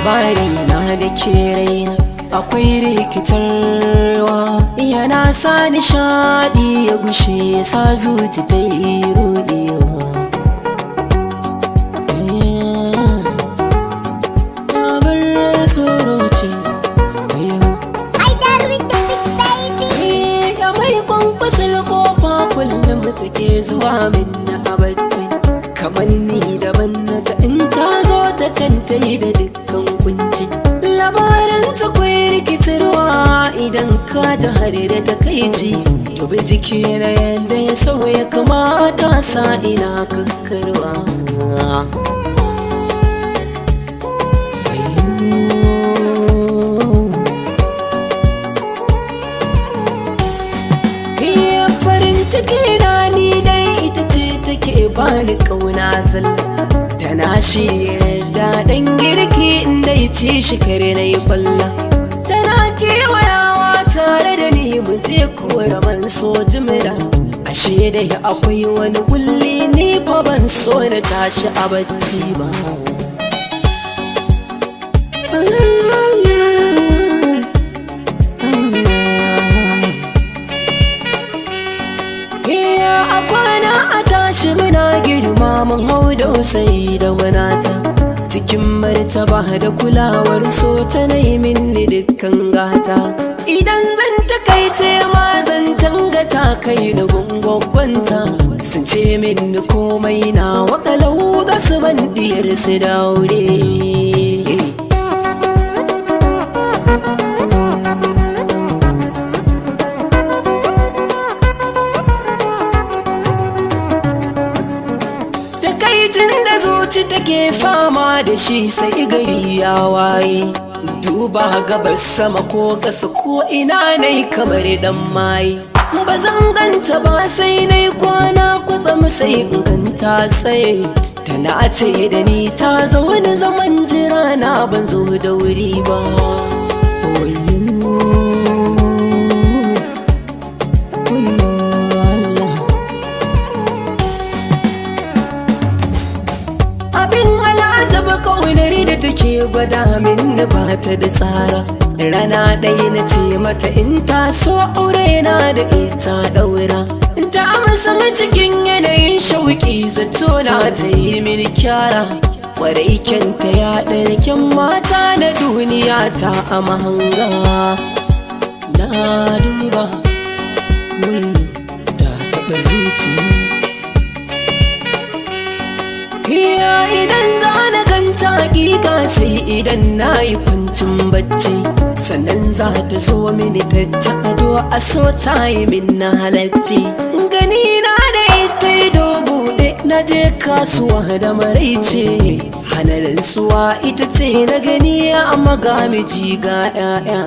labari na da ke raina akwai rikitarwa, yana sa nishaɗi ya gushe, sa zuci ta yi ruɗewa. Abin tsoro ce ya mai kwankwasar kofa kullum take zuwa min na abacci, kamar ni daban na ta in ta zo ta kanta yi da dukkan kunci. Labarin ta kwai rikitarwa idan ka ji har da takaici, dubi jiki na yadda ya sauya kamata sa ina kakkarwa. Farin ciki na ni dai ita ce take bani kauna zalla, tana shi yadda ɗan girki inda ya ci shi kare na yi kwalla, tana kewayawa tare da ni mu je kora man so jimila. Ashe dai akwai wani kulli ni fa ban so na tashi a bacci ba. A kwana a tashi muna girma mun hau dausayi da wanata, cikin martaba da kulawar so ta nai minni dukkan gata. Idan zan takaice ma zan canga ta kai da gungwagwanta, sun ce min komai na wakalau ga su ban diyar su daure. Takaicin da zuci take fama da shi sai gari ya waye, duba gabas sama ko kasa ko ina nai kamar dan maye. Ba zan ganta ba sai nai kwana kwatsam sai in ganta tsaye, tana ce da ni ta zaune zaman jira na ban zo da wuri ba. Kaunar da take gwada min ba ta da tsara, rana ɗaya na ce mata in ta so aure na da ita ɗaura. Ta amsa cikin yanayin shauƙi, zato na ta yi min kyara, ƙwarai kyanta ya ɗarken mata na duniya ta a mahanga. Na duba da taɓa zuciya, idan za na ganta hakika sai idan na yi kwancin bacci, sannan za ta zo mini ta ci ado a so ta yi min na halacci. Gani na da ita ido buɗe na je kasuwa da maraice, hana rantsuwa ita ce na gani amma ga miji ga 'ya'ya.